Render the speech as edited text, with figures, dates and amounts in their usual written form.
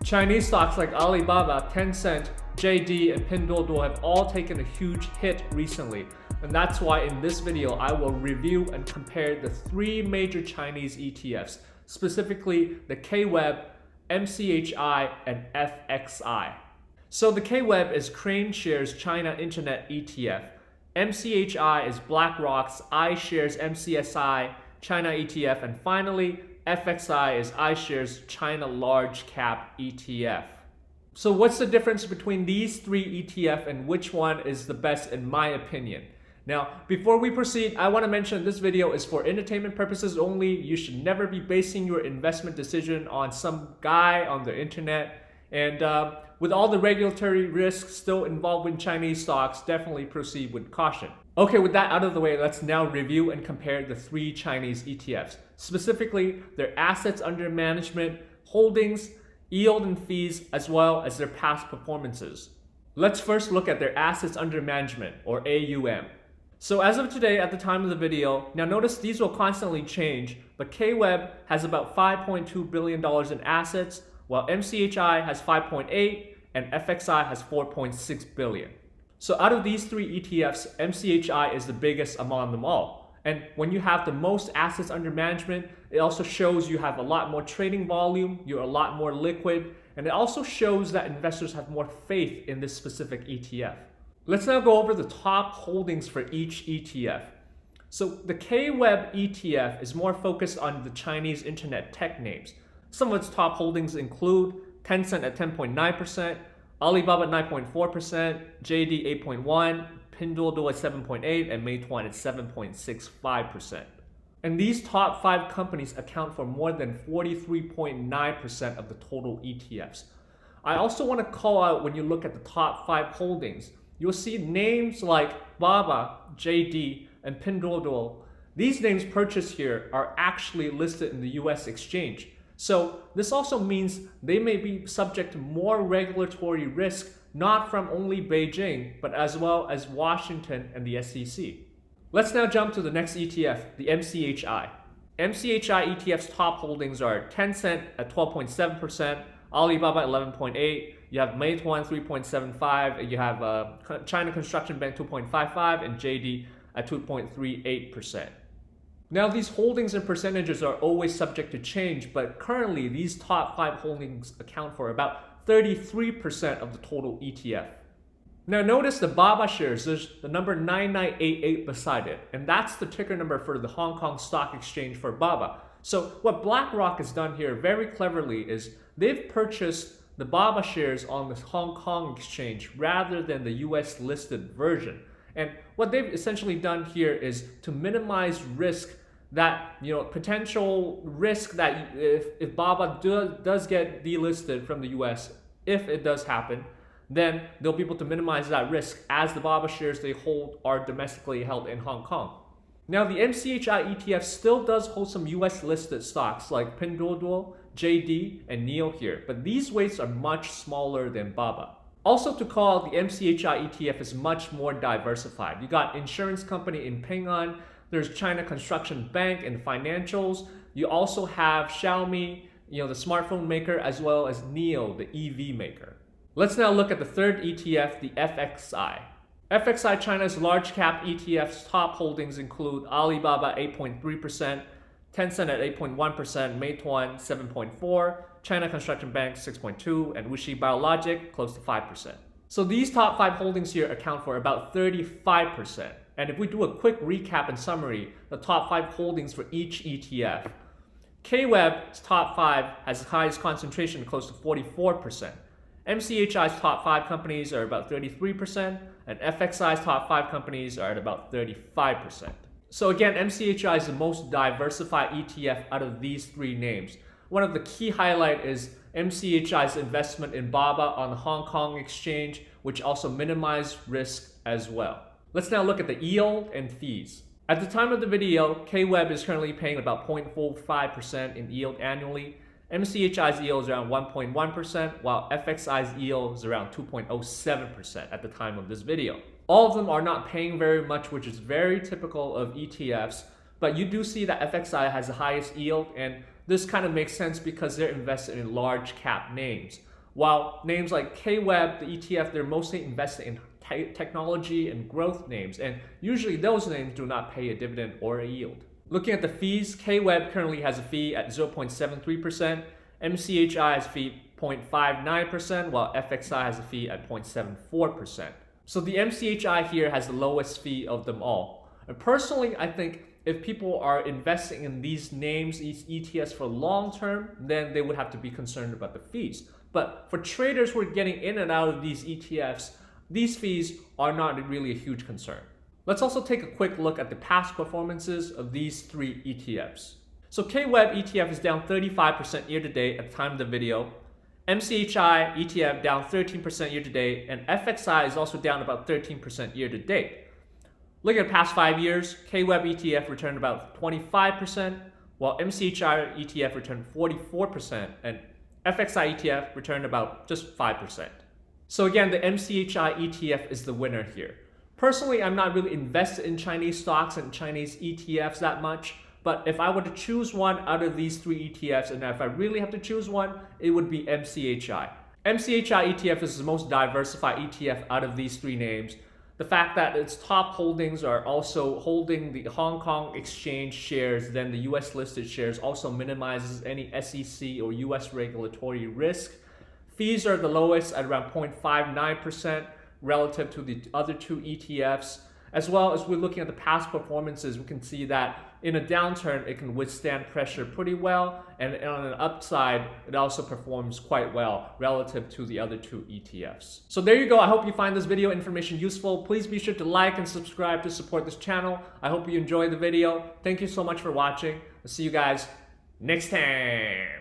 Chinese stocks like Alibaba, Tencent, JD, and Pinduoduo have all taken a huge hit recently. And that's why in this video, I will review and compare the three major Chinese ETFs, specifically the KWEB, MCHI, and FXI. So the KWEB is Crane Shares China Internet ETF. MCHI is BlackRock's iShares MCSI China ETF. And finally, FXI is iShares China Large Cap ETF. So what's the difference between these three ETF and which one is the best in my opinion? Now, before we proceed, I want to mention this video is for entertainment purposes only. You should never be basing your investment decision on some guy on the internet. And with all the regulatory risks still involved in Chinese stocks, definitely proceed with caution. Okay, with that out of the way, let's now review and compare the three Chinese ETFs, specifically their assets under management, holdings, yield and fees, as well as their past performances. Let's first look at their assets under management, or AUM. So as of today, at the time of the video, now notice these will constantly change, but KWEB has about $5.2 billion in assets, while MCHI has 5.8 and FXI has 4.6 billion. So out of these three ETFs, MCHI is the biggest among them all. And when you have the most assets under management, it also shows you have a lot more trading volume, you're a lot more liquid, and it also shows that investors have more faith in this specific ETF. Let's now go over the top holdings for each ETF. So the KWEB ETF is more focused on the Chinese internet tech names. Some of its top holdings include Tencent at 10.9%, Alibaba at 9.4%, JD 8.1%, Pinduoduo at 7.8%, and Meituan at 7.65%. And these top 5 companies account for more than 43.9% of the total ETFs. I also want to call out, when you look at the top 5 holdings, you'll see names like Baba, JD, and Pinduoduo. These names purchased here are actually listed in the US exchange. So this also means they may be subject to more regulatory risk, not from only Beijing, but as well as Washington and the SEC. Let's now jump to the next ETF, the MCHI. MCHI ETF's top holdings are Tencent at 12.7%, Alibaba 11.8%, you have Meituan 3.75%, and you have China Construction Bank 2.55%, and JD at 2.38%. Now these holdings and percentages are always subject to change, but currently these top 5 holdings account for about 33% of the total ETF. Now notice the Baba shares, there's the number 9988 beside it, and that's the ticker number for the Hong Kong Stock Exchange for Baba. So what BlackRock has done here very cleverly is they've purchased the Baba shares on the Hong Kong exchange rather than the US listed version. And what they've essentially done here is to minimize risk that, potential risk that if Baba does get delisted from the US, if it does happen, then they'll be able to minimize that risk as the Baba shares they hold are domestically held in Hong Kong. Now the MCHI ETF still does hold some US listed stocks like Pinduoduo, JD, and NIO here, but these weights are much smaller than Baba. Also to call out, the MCHI ETF is much more diversified. You got insurance company in Ping An, there's China Construction Bank and financials. You also have Xiaomi, the smartphone maker, as well as NIO, the EV maker. Let's now look at the third ETF, the FXI. FXI China's large cap ETF's top holdings include Alibaba 8.3%, Tencent at 8.1%, Meituan 7.4%, China Construction Bank 6.2%, and WuXi Biologic close to 5%. So these top 5 holdings here account for about 35%. And if we do a quick recap and summary, the top 5 holdings for each ETF, KWEB's top 5 has the highest concentration, close to 44%. MCHI's top 5 companies are about 33%, and FXI's top 5 companies are at about 35%. So again, MCHI is the most diversified ETF out of these 3 names. One of the key highlights is MCHI's investment in Baba on the Hong Kong exchange, which also minimized risk as well. Let's now look at the yield and fees. At the time of the video, KWEB is currently paying about 0.45% in yield annually. MCHI's yield is around 1.1%, while FXI's yield is around 2.07% at the time of this video. All of them are not paying very much, which is very typical of ETFs, but you do see that FXI has the highest yield, and this kind of makes sense because they're invested in large cap names. while names like KWEB, the ETF, they're mostly invested in technology and growth names, and usually those names do not pay a dividend or a yield. Looking at the fees, KWEB currently has a fee at 0.73%, MCHI has a fee 0.59%, while FXI has a fee at 0.74%. So the MCHI here has the lowest fee of them all. And personally, I think if people are investing in these names, these ETFs for long term, then they would have to be concerned about the fees. But for traders who are getting in and out of these ETFs, these fees are not really a huge concern. Let's also take a quick look at the past performances of these three ETFs. So KWEB ETF is down 35% year to date at the time of the video. MCHI ETF down 13% year to date, and FXI is also down about 13% year to date. Looking at the past 5 years, KWEB ETF returned about 25%, while MCHI ETF returned 44%, and FXI ETF returned about just 5%. So again, the MCHI ETF is the winner here. Personally, I'm not really invested in Chinese stocks and Chinese ETFs that much, but if I were to choose one out of these three ETFs, and if I really have to choose one, it would be MCHI. MCHI ETF is the most diversified ETF out of these three names. The fact that its top holdings are also holding the Hong Kong exchange shares, then the US listed shares, also minimizes any SEC or US regulatory risk. Fees are the lowest at around 0.59% relative to the other two ETFs. As well as we're looking at the past performances, we can see that in a downturn, it can withstand pressure pretty well, and on an upside, it also performs quite well relative to the other two ETFs. So there you go. I hope you find this video information useful. Please be sure to like and subscribe to support this channel. I hope you enjoyed the video. Thank you so much for watching. I'll see you guys next time.